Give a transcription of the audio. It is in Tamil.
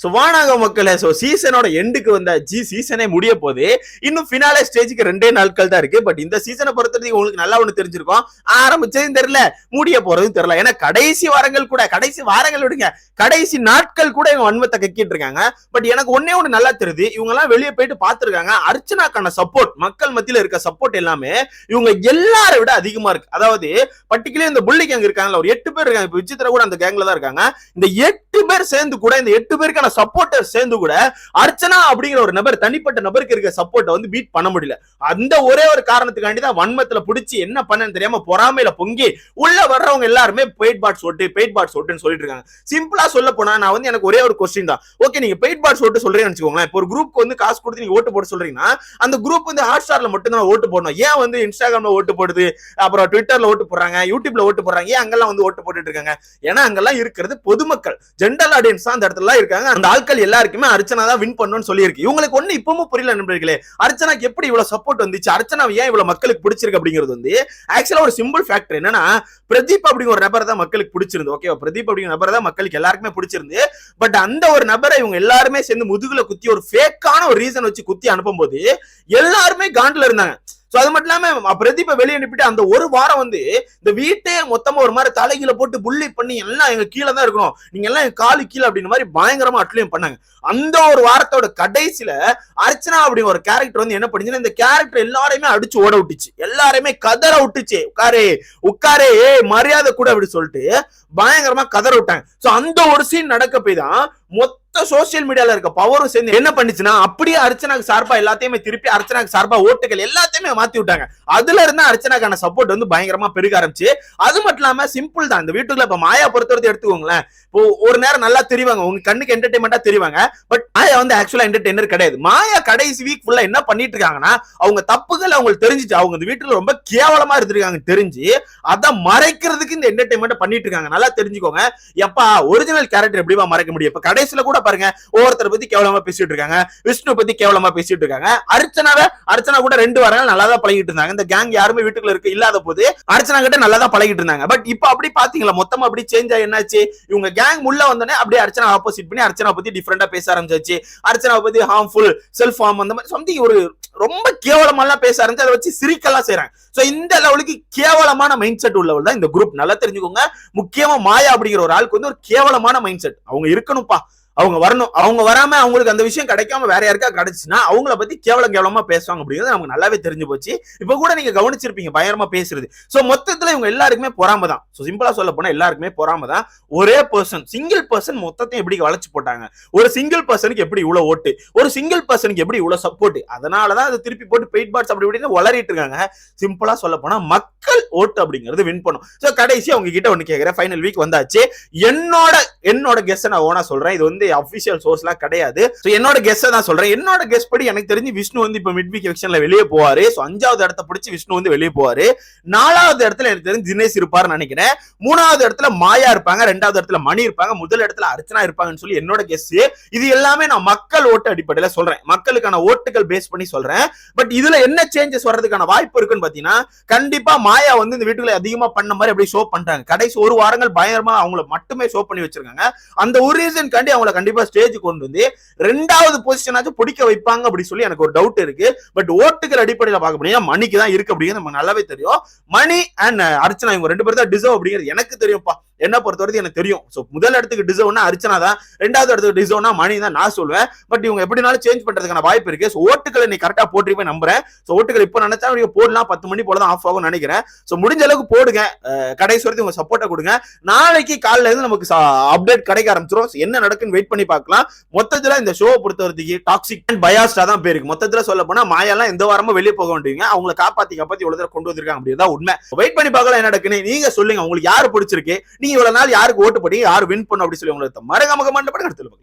சோ வானாக மக்களே, சோ சீசனோட எண்டுக்கு வந்தாச்சு. சீசனே முடிய போகுது. இன்னும் ஃபினாலே ஸ்டேஜுக்கு 2 நாட்கள் தான் இருக்கு. பட் இந்த சீசனை பொறுத்தவரைக்கும் உங்களுக்கு நல்லா ஒண்ணு தெரிஞ்சிருக்கும். ஆரம்பிச்சதும் தெரியல, முடிய போறதும் தெரியல. ஏன்னா கடைசி வாரங்கள் விடுங்க, கடைசி நாட்கள் கூட இவங்க வன்மத்தை கக்கிட்டு இருக்காங்க. பட் எனக்கு ஒன்னே ஒண்ணு நல்லா தெரியுது, இவங்க எல்லாம் வெளியே போயிட்டு பாத்துருக்காங்க. அர்ச்சனாக்கான சப்போர்ட், மக்கள் மத்தியில இருக்க சப்போர்ட் எல்லாமே இவங்க எல்லாரை விட அதிகமா இருக்கு. அதாவது பர்டிகுலர் இந்த புள்ளி கேங் இருக்காங்க, ஒரு 8 பேர் இருக்காங்க. இப்ப விசித்திரா கூட அந்த கேங்ல தான் இருக்காங்க. இந்த 8 பேர் சேர்ந்து கூட, இந்த 8 பேருக்கான சப்போர்ட்டர் சேர்ந்து கூட அர்ச்சனா அப்படிங்கிற ஒரு நபர், தனிப்பட்ட நபருக்கு இருக்க சப்போர்ட்டை வந்து பீட் பண்ண முடியல. அந்த ஒரே ஒரு காரணத்துக்காண்டி தான் வன்மத்துல பிடிச்சி என்ன பண்ணன்னு தெரியாம பொறாமையில பொங்கி உள்ள வர்றவங்க எல்லாருமே பெய்ட் பாட்ஸ் ஓட்டுன்னு சொல்லிட்டு இருக்காங்க. சிம்பிளா சொல்ல போனா நான் வந்து எனக்கு ஒரே ஒரு கொஸ்டின் தான். ஓகே, நீங்க பெய்ட் பாட்ஸ் ஓட்டு சொல்றீங்கன்னு வச்சுக்கோங்களேன். இப்போ ஒரு குரூப்க்கு வந்து காசு கொடுத்து நீங்க ஓட்டு போட சொல்றீங்கன்னா அந்த குரூப் வந்து ஹாட் ஸ்டார்ல மட்டும் தான் ஓட்டு போடணும். ஏன் வந்து இன்ஸ்டாகிராம்ல ஓட்டு போடுது, அப்புறம் ட்விட்டர்ல ஓட்டு போடுறாங்க, யூடியூப்ல ஓட்டு போடுறாங்க, ஏன் அங்கெல்லாம் வந்து ஓட்டு போட்டுட்டு இருக்காங்க? ஏன்னா அங்கெல்லாம் இருக்கிறது பொதுமக்கள், ஜெனரல் ஆடியன்ஸ் அந்த இடத்துல இருக்காங்க. அந்த ஆட்கள் எல்லாருக்குமே அர்ச்சனா தான் வின் பண்ணணும்னு சொல்லியிருக்கு. இவங்களுக்கு ஒண்ணு இப்பவும் புரியல நண்பர்களே, அர்ச்சனாக்கு எப்படி இவ்வளவு சப்போர்ட் வந்துச்சு, அர்ச்சனா ஏன் இவ்வளவு மக்களுக்கு பிடிச்சிருக்கு அப்படிங்கிறது வந்து ஆக்சுவலா ஒரு சிம்பிள் ஃபேக்டர் என்னன்னா, பிரதீப் அப்படிங்கிற ஒரு நபர் தான் மக்களுக்கு பிடிச்சிருந்து. ஓகே, பிரதீப் அப்படிங்கிற நபர் தான் மக்களுக்கு எல்லாருக்குமே பிடிச்சிருந்து. பட் அந்த ஒரு நபரை இவங்க எல்லாருமே சேர்ந்து முதுகுல குத்தி ஒரு ஃபேக்கான ஒரு ரீசன் வச்சு குத்தி அனுப்பும் போது எல்லாருமே காண்டுல இருந்தாங்க. அது மட்டும் இல்லாம பிரதீபை வெளியே அனுப்பிட்டு அந்த ஒரு வாரம் வந்து இந்த வீட்டையே மொத்தமா ஒரு மாதிரி தலைகீழ போட்டு புள்ளி பண்ணி எல்லாம் எங்க கீழே தான் இருக்கணும், நீங்க எல்லாம் எங்க காலு கீழே அப்படின்னு மாதிரி பயங்கரமா அட்லியும் பண்ணாங்க. அந்த ஒரு வாரத்தோட கடைசியில அர்ச்சனா அப்படிங்கிற ஒரு கேரக்டர் வந்து என்ன பண்ணுச்சுன்னா, இந்த கேரக்டர் எல்லாரையுமே அடிச்சு ஓட விட்டுச்சு, எல்லாரையுமே கதற விட்டுச்சு. உட்காரே மரியாதை கூட அப்படி சொல்லிட்டு பயங்கரமா கதற விட்டாங்க. சோ அந்த ஒரு சீன் நடக்க போய் தான் மொத்த சோசியல் மீடியால இருக்க பவரும் சேர்ந்து என்ன பண்ணுச்சுன்னா, அப்படியே அர்ச்சனாக்கு சார்பா எல்லாத்தையுமே திருப்பி அர்ச்சனாக்கு சார்பா ஓட்டுகள் எல்லாத்தையுமே மாத்தி விட்டாங்க. அதுல இருந்து அர்ச்சனாக்கான சப்போர்ட் வந்து பயங்கரமா பெருக ஆரம்பிச்சு. அது மட்டும் இல்லாம சிம்பிள் தான், இந்த வீட்டுக்குள்ள இப்ப மாயா பொறுத்தவரை எடுத்துக்கோங்களேன். இப்போ ஒரு நேரம் நல்லா தெரிவாங்க, உங்க கண்ணுக்கு என்டர்டைன்மெண்டா தெரிவாங்க. பட் மாயா வந்து ஆக்சுவலா என்டர்டைனர் கிடையாது. மாயா கடைசி வீக் ஃபுல்லா என்ன பண்ணிட்டு இருக்காங்கன்னா, அவங்க தப்புகள் அவங்களுக்கு தெரிஞ்சிச்சு, அவங்க இந்த வீட்டுல ரொம்ப கேவலமா இருந்திருக்காங்க தெரிஞ்சு, அதை மறைக்கிறதுக்கு இந்த என்டர்டைன்மெண்ட் பண்ணிட்டு இருக்காங்க. நல்லா தெரிஞ்சுக்கோங்க. எப்பா ஒரிஜினல் கேரக்டர் எப்படிவா மறைக்க முடியும்? இப்ப கடைசியில கூட பாருங்க, ஒவ்வொருத்தரை பத்தி கேவலமா பேசிட்டு இருக்காங்க, விஷ்ணு பத்தி கேவலமா பேசிட்டு இருக்காங்க. அர்ச்சனா கூட 2 வாரங்கள் நல்லா தான் பழகிட்டு இருந்தாங்க. இந்த கேங் யாருமே வீட்டுக்குள்ள இருக்க இல்லாத போது அர்ச்சனா கிட்ட நல்லா தான் பழகிட்டு இருந்தாங்க. பட் இப்ப அப்படி பாத்தீங்களா, மொத்தமா அப்படி சேஞ்ச் ஆகி என்னாச்சு, இவங்க கேங் உள்ள வந்தோடனே அப்படியே அர்ச்சனா ஆப்போசிட் பண்ணி அர்ச்சனா பத்தி டிஃபரெண்டா பேச ஆரம்பிச்சாச்சு. அர்ச்சனா பத்தி ஹார்ம்ஃபுல், செல்ஃப் ஹார்ம், அந்த மாதிரி சம்திங் ஒரு ரொம்ப கேவலமாலாம் பேச ஆரம்பிச்சு, அதை வச்சு சிரிக்கலாம் செய்யறாங்க. சோ இந்த லெவலுக்கு கேவலமான மைண்ட் செட் உள்ளவள் தான் இந்த குரூப். நல்லா தெரிஞ்சுக்கோங்க. முக்கியமா மாயா அப்படிங்கிற ஒரு ஆளுக்கு வந்து ஒரு கேவலமான மைண்ட் செட். அவங்க இருக்கணும்ப்பா, அவங்க வரணும். அவங்க வராம அவங்களுக்கு அந்த விஷயம் கிடைக்காம வேற யாருக்கா கிடைச்சுன்னா அவங்கள பத்தி கேவலமா பேசுவாங்க அப்படிங்கிறது நமக்கு நல்லாவே தெரிஞ்சு போச்சு. இப்ப கூட நீங்க கவனிச்சிருப்பீங்க பயங்கரமா பேசுறது. சோ மொத்தத்துல இவங்க எல்லாருக்குமே பொறாம தான். சோ சிம்பிளா சொல்ல போனா எல்லாருக்குமே பொறாம தான். ஒரே பர்சன், சிங்கிள் பர்சன் மொத்தத்தையும் எப்படி வளைச்சு போட்டாங்க, ஒரு சிங்கிள் பர்சனுக்கு எப்படி இவ்வளவு ஓட்டு, ஒரு சிங்கிள் பர்சனுக்கு எப்படி இவ்வளவு சப்போர்ட், அதனாலதான் அதை திருப்பி போட்டு பெய்ட் பாட்ஸ் அப்படி இப்படின்னு வளரிட்டு இருக்காங்க. சிம்பிளா சொல்ல போனா மக்கள் ஓட்டு அப்படிங்கிறது வின் பண்ணும். சோ கடைசி அவங்க கிட்ட ஒண்ணு கேக்குறேன், ஃபைனல் வீக் வந்தாச்சு. என்னோட கெஸ் நான் ஓனா சொல்றேன், இது வந்து அபிஷியல் சோர்ஸ்லாம் கிடையாது. சோ என்னோட கெஸ் தான் சொல்றேன். என்னோட கெஸ் படி எனக்கு தெரிஞ்சு விஷ்ணு வந்து இப்ப மிட் வீக் எலெக்ஷன்ல வெளியே போவாரு. சோ 5வது இடத்தை பிடிச்சு விஷ்ணு வந்து வெளியே போவாரு. 4வது இடத்துல எனக்கு தெரிஞ்சு தினேஷ் இருப்பாருன்னு நினைக்கிறேன். 3வது இடத்துல மாயா இருப்பாங்க, 2வது இடத்துல மணி இருப்பாங்க, முதல் இடத்துல அர்ச்சனா இருப்பாங்கன்னு சொல்லி என்னோட கெஸ். இது எல்லாமே நான் மக்கள் ஓட்டு அடிப்படையில சொல்றேன், மக்களுக்கான ஓட்டுகள் பேஸ் பண்ணி சொல்றேன். பட் இதுல என்ன சேஞ்சஸ் வர்றதுக்கான வாய்ப்பு இருக்குன்னு பாத்தீங்கன்னா, கண்டிப்பா மாயா வந்து இந்த வீட்டுல அதிகமா பண்ண மாதிரி அப்படி ஷோ பண்றாங்க. கடைசி ஒரு வாரங்கள் பயங்கரமா அவங்கள மட்டுமே ஷோ பண்ணி வச்சிருக்காங்க. அந்த ஒரு ரீசன் காண்டி அவங்கள கண்டிப்பா ஸ்டேஜ் கொண்டு வந்து 2வது பொசிஷனாச்சும் பிடிக்க வைப்பாங்க அப்படி சொல்லி எனக்கு ஒரு டவுட் இருக்கு. பட் ஓட்டுகள் அடிப்படையில் பார்க்க முடியும், மணிக்கு தான் இருக்கு அப்படிங்கிறது நமக்கு நல்லாவே தெரியும். மணி அண்ட் அர்ச்சனா இவங்க 2 பேரும் தான் டிசர்வ் அப்படிங்கிறது எனக்கு தெரியும்ப்பா. என்ன பொறுத்தவரைக்கும் எனக்கு தெரியும். சோ முதல் இடத்துக்கு டிசர்வ்னா அர்ச்சனா தான், 2வது இடத்துக்கு டிசர்வ்னா மணி தான் நான் சொல்வேன். பட் இவங்க எப்படினாலும் சேஞ்ச் பண்றதுக்கான வாய்ப்பு இருக்கு. சோ ஓட்டுகளை நீ கரெக்டா போட்டுருப்பேன் நம்புறேன். சோ ஓட்டுகள் இப்போ நினைச்சா நீங்க போடலாம், 10 மணி போல தான் ஆஃப் ஆகும் நினைக்கிறேன். சோ முடிஞ்ச அளவுக்கு போடுங்க, கடைசி வரைக்கும் உங்க சப்போர்ட்டை கொடுங்க. நாளைக்கு காலையில இருந்து நமக்கு அப்டேட் கிடைக்க ஆரம்பிச்சிடும். என்ன நடக்குன்னு வெயிட் பண்ணி பார்க்கலாம். மொத்தத்துல இந்த ஷோ பொறுத்தவரைக்கும் டாக்ஸிக் அண்ட் பயாஸ்டா தான் பேருக்கு. மொத்தத்துல சொல்ல போனா மாயாலாம் எந்த வாரமும் வெளியே போக வேண்டியங்க, அவங்களை காப்பாத்தி இவ்வளவு தூரம் கொண்டு வந்திருக்காங்க அப்படிதான் உண்மை. வெயிட் பண்ணி பார்க்கலாம் என்ன நடக்குன்னு. நீங்க சொல்லுங்க, உங்களுக்கு யாரு பிடிச்சிருக்கு, நீங்க இவ்வளவு நாள் யாருக்கு ஓட்டு போட்டீங்க, யாரு வின் பண்ணும் அப்படி சொல்லி உங்களுக்கு மறக்காம கமெண்ட் பண்ணுங்க.